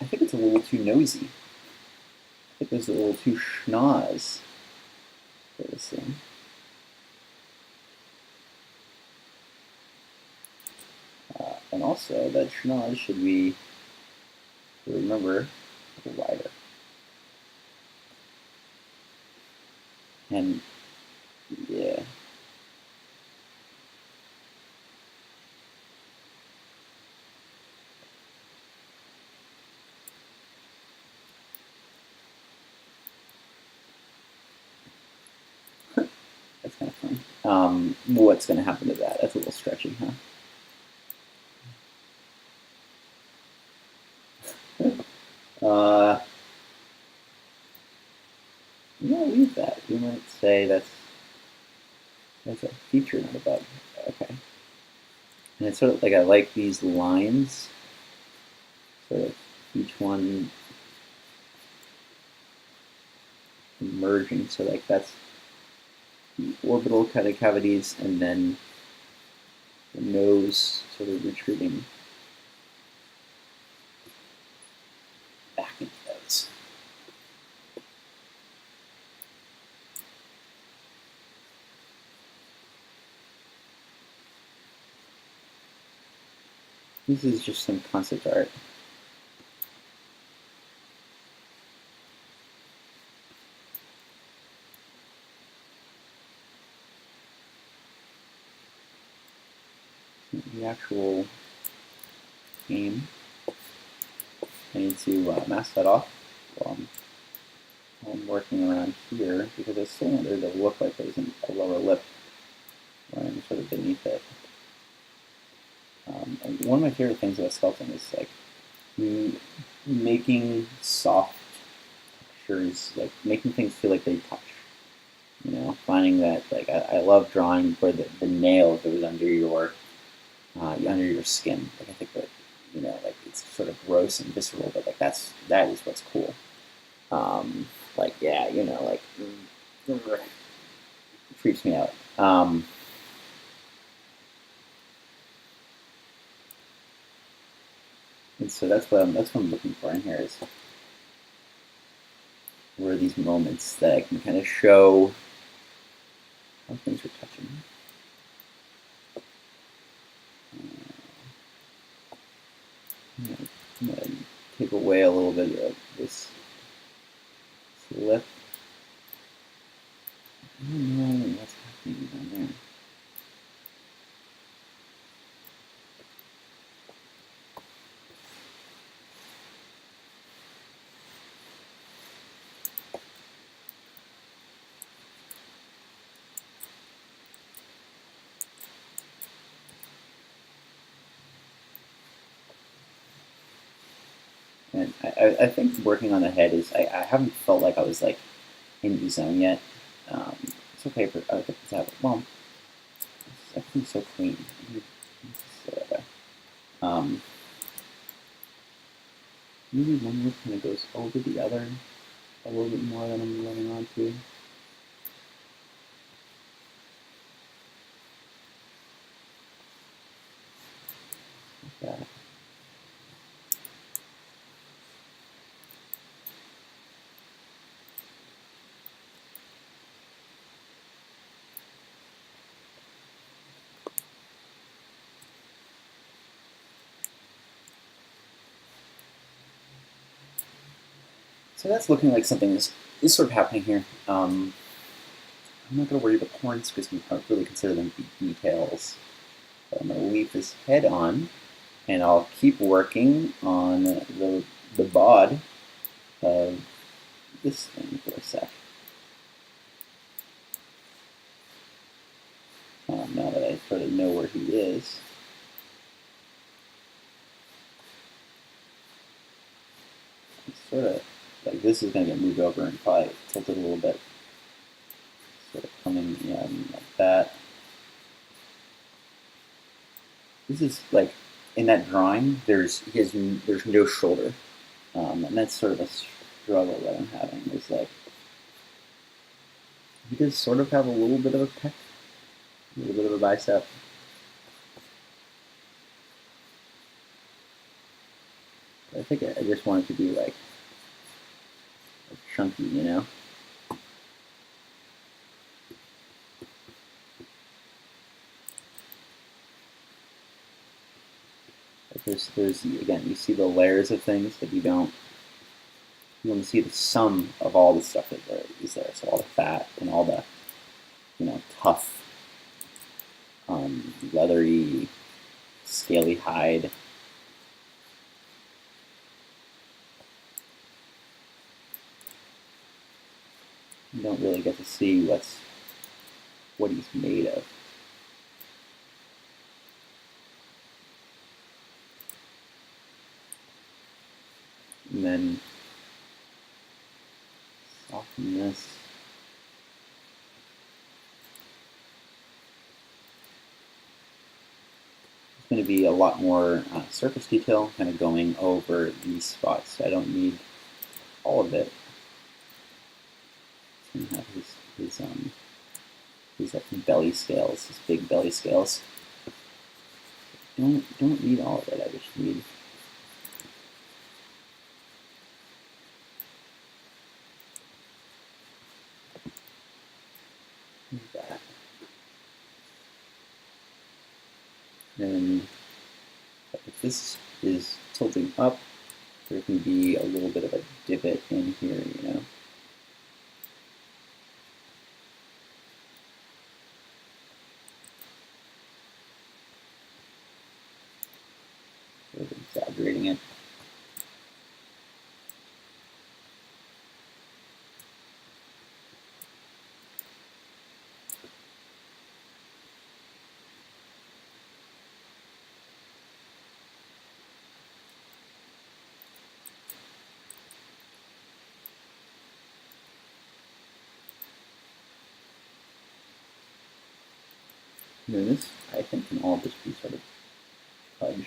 Speaker 1: I think it's a little too nosy. I think there's a little too schnoz for this thing. And also, that schnoz should be, remember, a little wider. And, yeah. What's going to happen to that? That's a little stretchy, huh? We might leave that. We might say that's a feature, not a bug. Okay. And it's sort of like I like these lines, sort of each one merging. So like that's the orbital kind of cavities, and then the nose sort of retreating back into those. This is just some concept art. The actual game. I need to mask that off while I'm working around here because I still want there to look like there's a lower lip running sort of beneath it. And one of my favorite things about sculpting is like making soft textures, like making things feel like they touch. You know, finding that like I love drawing where the nail goes under your skin. Like I think that like it's sort of gross and visceral, but like that is what's cool. Like yeah, like it freaks me out. And so that's what I'm looking for in here is where are these moments that I can kind of show how things are touching. I'm gonna take away a little bit of this lip. I don't know what's happening down there. And I think working on the head is I haven't felt like I was like in the zone yet. It's okay for other things to happen. Well, everything's so clean. Um, Maybe one lip kind of goes over the other a little bit more than I'm running on to. Like that. So that's looking like something is sort of happening here. I'm not going to worry about horns because we can't really consider them to be details. But I'm going to leave this head on, and I'll keep working on the bod of this thing for a sec. Now that I sort of know where he is. It's sort of like this is going to get moved over and probably tilted a little bit. Sort of coming in like that. This is like in that drawing. There's no shoulder, and that's sort of a struggle that I'm having. Is like he does sort of have a little bit of a pec, a little bit of a bicep. But I think I just want it to be like chunky, you know. There's again, you see the layers of things, but you don't. You want to see the sum of all the stuff that is there. So all the fat and all the, tough, leathery, scaly hide. You don't really get to see what's what he's made of. And then soften this. It's going to be a lot more surface detail, kind of going over these spots. I don't need all of it. It's going to have his belly scales, his big belly scales. Don't need all of it. I just need that. And if this is tilting up, there can be a little bit of a divot in here, you know. Sort of exaggerating it. This, I think, can all just be sort of fudge.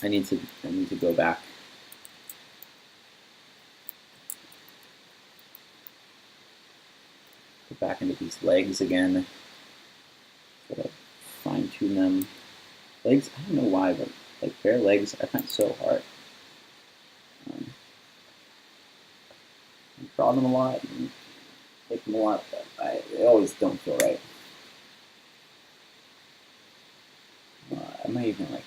Speaker 1: I need to go back. Go back into these legs again. Sort of fine tune them. Legs, I don't know why, but like bare legs, I find so hard. I draw them a lot and take them a lot, but they always don't feel right. I might even like.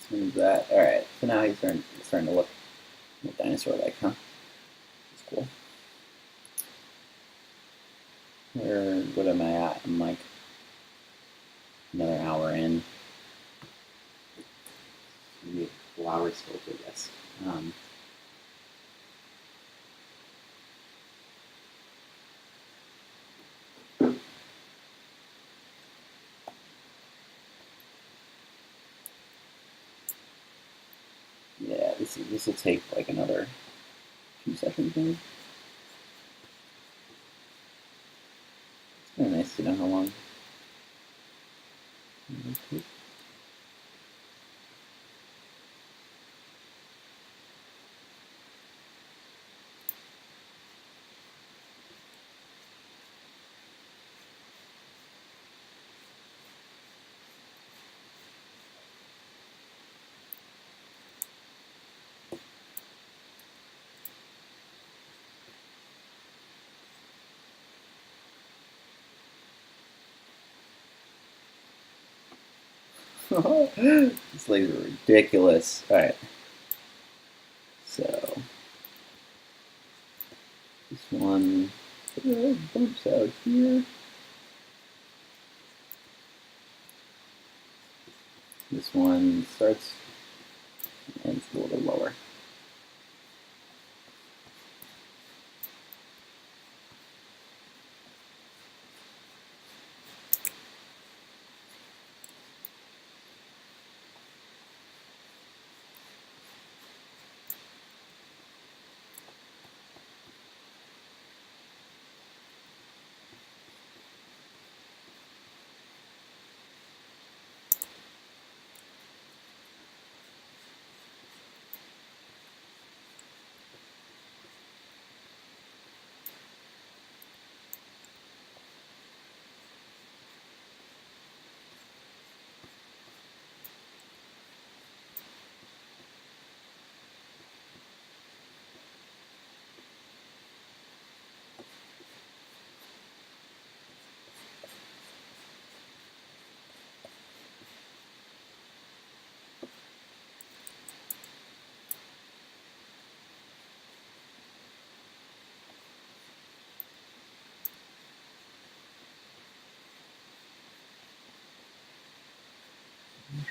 Speaker 1: Smooth that. All right. So now he's starting to look dinosaur-like, huh? That's cool. What am I at? I'm like another hour in. Maybe a couple hours still, I guess. Yeah, this will take like another 2 sessions maybe. It's kind of nice to know how long. These legs are ridiculous. All right. So this one bumps out here. This one starts and it's a little bit lower.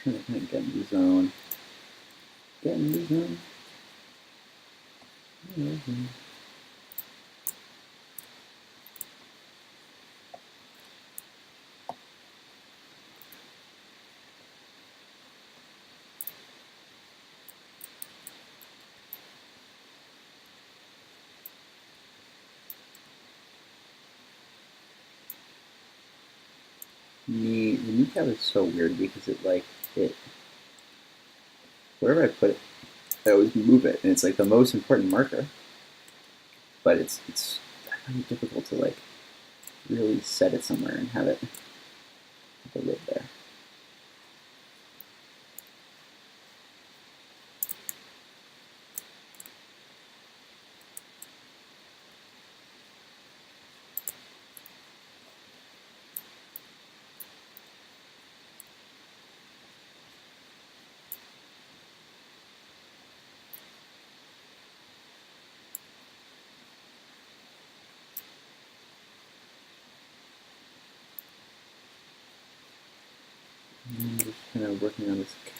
Speaker 1: trying to kind of get in the zone. Get in the zone. Mm-hmm. The kneecap is so weird because it wherever I put it, I always move it, and it's like the most important marker. But it's really difficult to like really set it somewhere and have it live there. I'm just kind of working on this calf.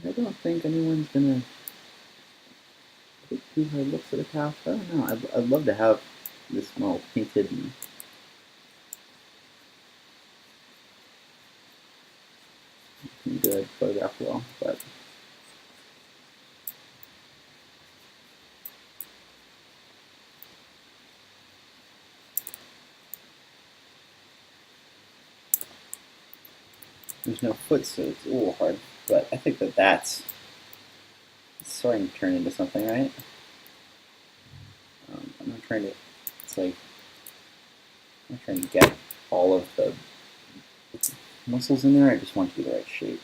Speaker 1: I don't think anyone's gonna take too hard looks at the calf. I don't know. I'd love to have this model painted and good, photograph well, but there's no foot, so it's a little hard. But I think that's starting to turn into something, right? I'm not trying to. It's like I'm not trying to get all of the muscles in there. I just want to be the right shape.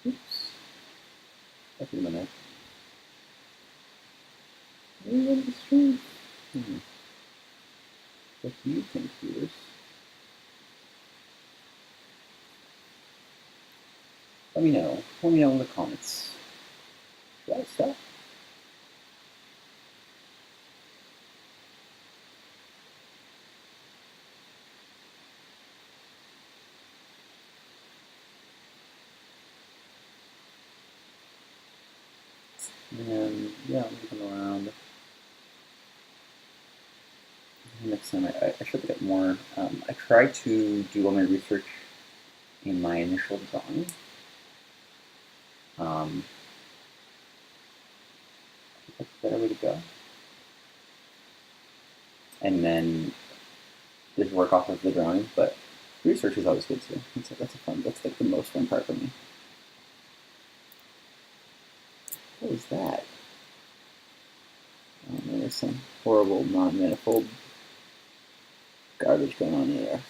Speaker 1: Oops. That's a minute. Maybe on the stream. What do you think, viewers? Let me know. Let me know in the comments. Should I stop? And yeah, I'm looking around. Next time I should get more. I try to do all my research in my initial drawing. That's a better way to go. And then just work off of the drawings, but research is always good too. That's a fun. That's like the most fun part for me. What was that? Oh, man, there's some horrible non-manifold garbage going on there.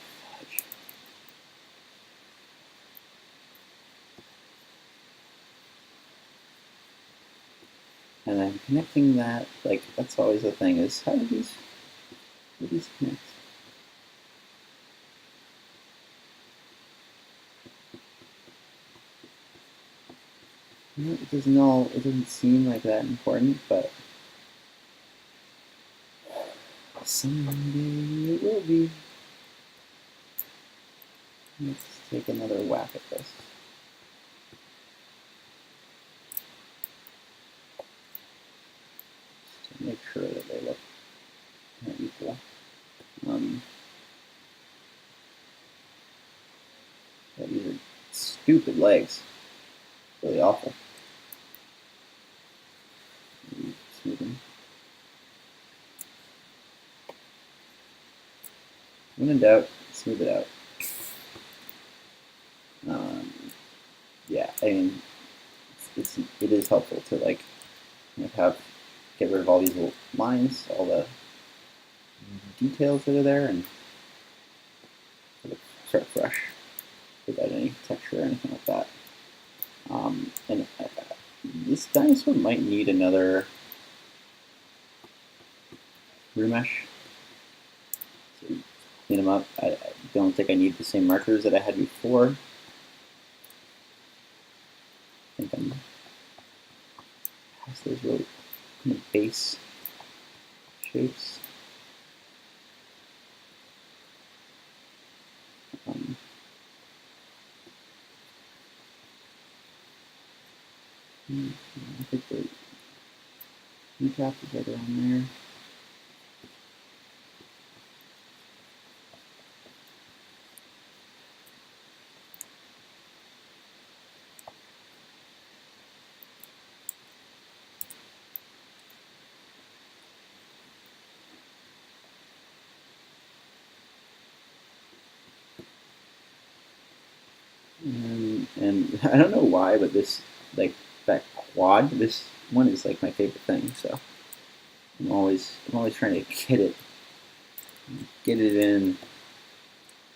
Speaker 1: And then connecting that, like, that's always the thing, is how do these connect? You know, it doesn't seem like that important, but someday it will be. Let's take another whack at this. Just to make sure that they look equal. Yeah, these are stupid legs. Really awful. Smooth them. When in doubt, smooth it out. Yeah, I mean, it is helpful to like get rid of all these little lines, all the details that are there, and sort of start fresh without any texture or anything like that. And this dinosaur might need another remesh. So clean them up. don't think I need the same markers that I had before. I think I'm past those really kind of base shapes. I think the kneecap is right around there. And I don't know why, but this, like, that quad, this one is like my favorite thing. So I'm always trying to get it in,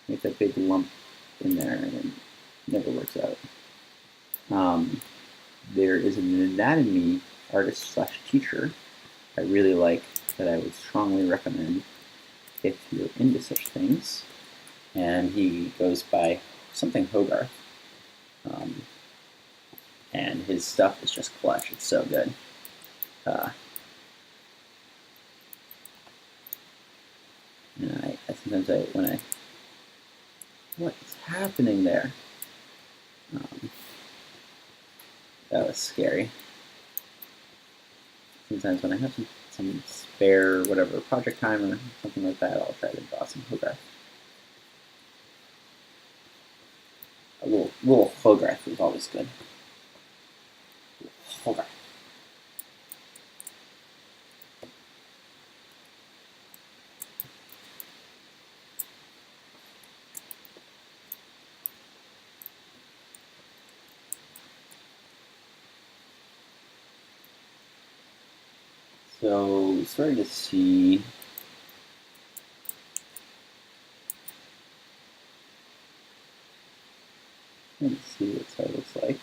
Speaker 1: make that big lump in there, and it never works out. There is an anatomy artist slash teacher I really like that I would strongly recommend if you're into such things, and he goes by something Hogarth. And his stuff is just clutch. It's so good. And I sometimes what's happening there? That was scary. Sometimes when I have some spare whatever project time or something like that, I'll try to draw some Hogarth. A little Hogarth is always good. Hogarth. So starting to see what side looks like.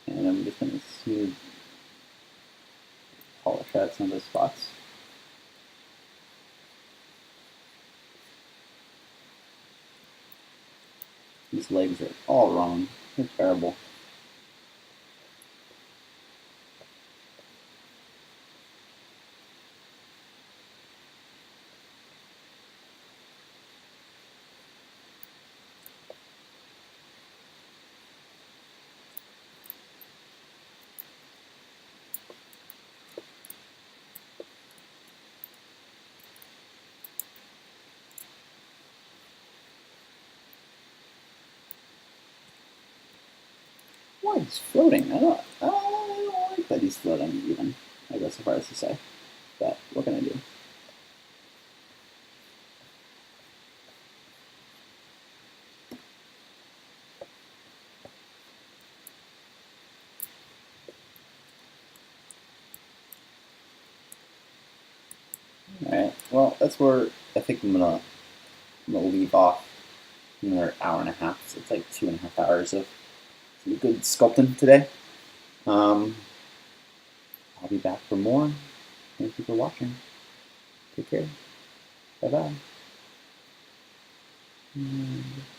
Speaker 1: And I'm just going to smooth polish out some of those spots. These legs are all wrong. They're terrible. Why he's floating? I don't like that he's floating even. I go so far as to say. But what can I do? Alright, well that's where I think I'm gonna leave off another hour and a half. So it's like 2.5 hours of some good sculpting today. I'll be back for more. Thank you for watching. Take care. Bye bye.